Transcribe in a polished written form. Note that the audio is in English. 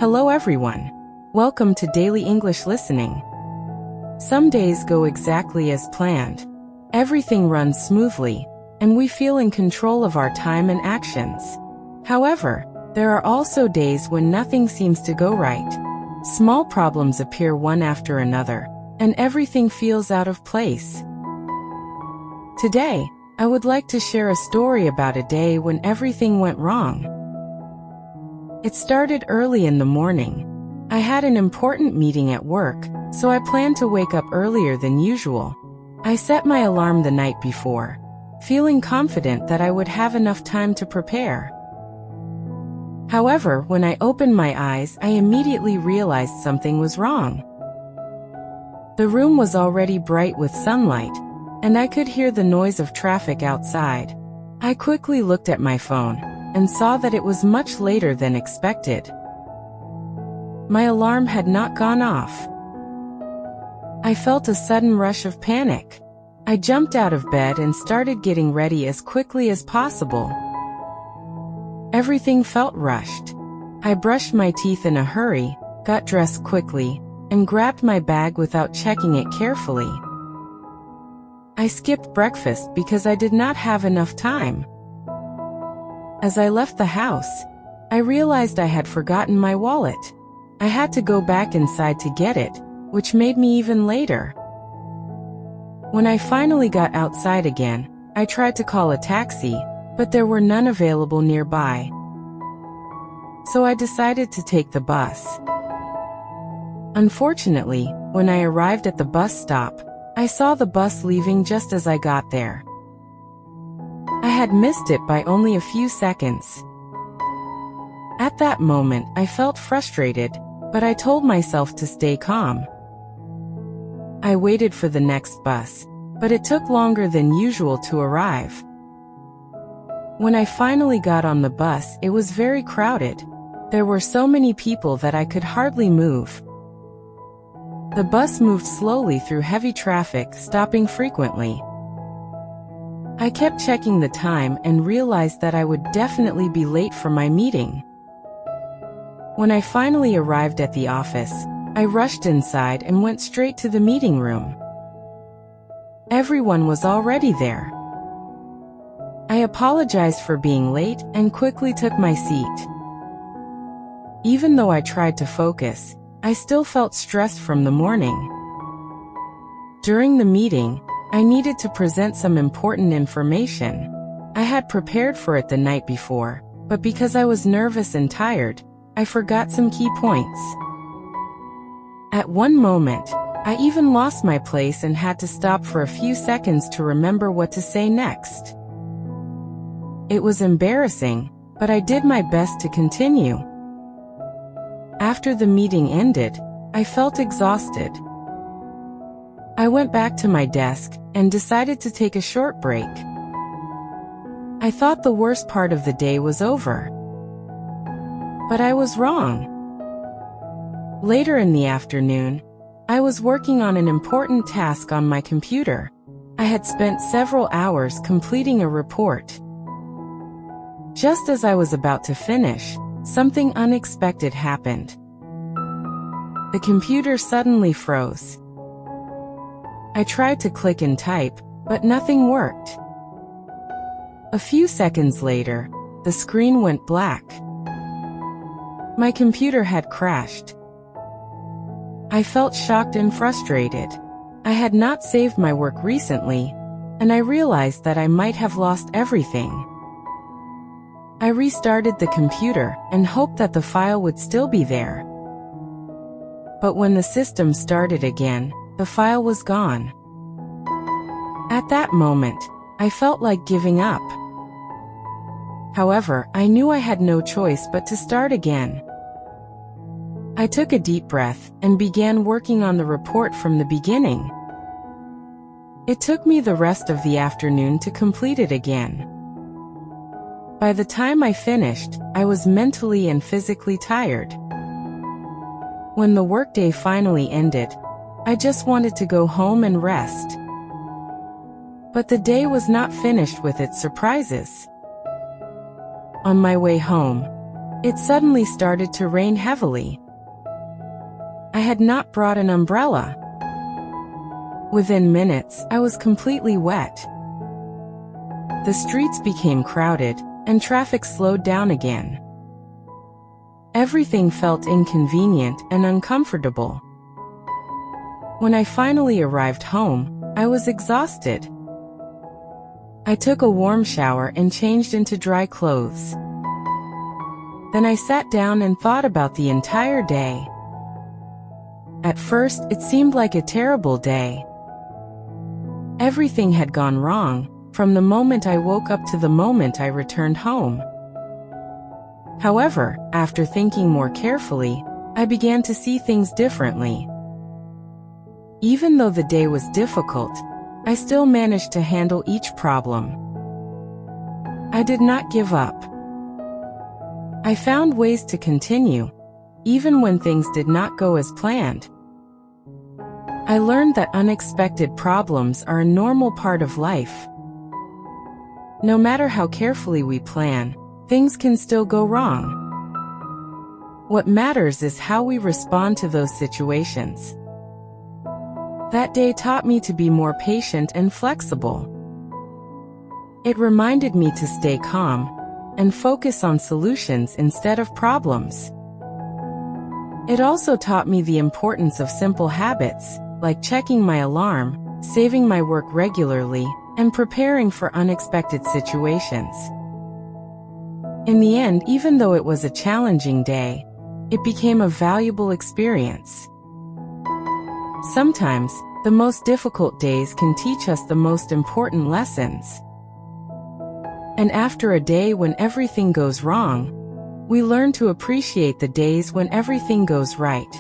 Hello everyone. Welcome to Daily English Listening. Some days go exactly as planned. Everything runs smoothly, and we feel in control of our time and actions. However, there are also days when nothing seems to go right. Small problems appear one after another, and everything feels out of place. Today, I would like to share a story about a day when everything went wrong. It started early in the morning. I had an important meeting at work, so I planned to wake up earlier than usual. I set my alarm the night before, feeling confident that I would have enough time to prepare. However, when I opened my eyes, I immediately realized something was wrong. The room was already bright with sunlight, and I could hear the noise of traffic outside. I quickly looked at my phone and saw that it was much later than expected. My alarm had not gone off. I felt a sudden rush of panic. I jumped out of bed and started getting ready as quickly as possible. Everything felt rushed. I brushed my teeth in a hurry, got dressed quickly, and grabbed my bag without checking it carefully. I skipped breakfast because I did not have enough time. As I left the house, I realized I had forgotten my wallet. I had to go back inside to get it, which made me even later. When I finally got outside again, I tried to call a taxi, but there were none available nearby. So I decided to take the bus. Unfortunately, when I arrived at the bus stop, I saw the bus leaving just as I got there. I had missed it by only a few seconds. At that moment, I felt frustrated, but I told myself to stay calm. I waited for the next bus, but it took longer than usual to arrive. When I finally got on the bus, it was very crowded. There were so many people that I could hardly move. The bus moved slowly through heavy traffic, stopping frequently. I kept checking the time and realized that I would definitely be late for my meeting. When I finally arrived at the office, I rushed inside and went straight to the meeting room. Everyone was already there. I apologized for being late and quickly took my seat. Even though I tried to focus, I still felt stressed from the morning. During the meeting, I needed to present some important information. I had prepared for it the night before, but because I was nervous and tired, I forgot some key points. At one moment, I even lost my place and had to stop for a few seconds to remember what to say next. It was embarrassing, but I did my best to continue. After the meeting ended, I felt exhausted. I went back to my desk and decided to take a short break. I thought the worst part of the day was over. But I was wrong. Later in the afternoon, I was working on an important task on my computer. I had spent several hours completing a report. Just as I was about to finish, something unexpected happened. The computer suddenly froze. I tried to click and type, but nothing worked. A few seconds later, the screen went black. My computer had crashed. I felt shocked and frustrated. I had not saved my work recently, and I realized that I might have lost everything. I restarted the computer and hoped that the file would still be there. But when the system started again, the file was gone. At that moment, I felt like giving up. However, I knew I had no choice but to start again. I took a deep breath and began working on the report from the beginning. It took me the rest of the afternoon to complete it again. By the time I finished, I was mentally and physically tired. When the workday finally ended, I just wanted to go home and rest. But the day was not finished with its surprises. On my way home, It suddenly started to rain heavily. I had not brought an umbrella. Within minutes, I was completely wet. The streets became crowded, and traffic slowed down again. Everything felt inconvenient and uncomfortable. When I finally arrived home, I was exhausted. I took a warm shower and changed into dry clothes. Then I sat down and thought about the entire day. At first, it seemed like a terrible day. Everything had gone wrong, from the moment I woke up to the moment I returned home. However, after thinking more carefully, I began to see things differently. Even though the day was difficult, I still managed to handle each problem. I did not give up. I found ways to continue, even when things did not go as planned. I learned that unexpected problems are a normal part of life. No matter how carefully we plan, things can still go wrong. What matters is how we respond to those situations. That day taught me to be more patient and flexible. It reminded me to stay calm and focus on solutions instead of problems. It also taught me the importance of simple habits, like checking my alarm, saving my work regularly, and preparing for unexpected situations. In the end, even though it was a challenging day, it became a valuable experience. Sometimes, the most difficult days can teach us the most important lessons. And after a day when everything goes wrong, we learn to appreciate the days when everything goes right.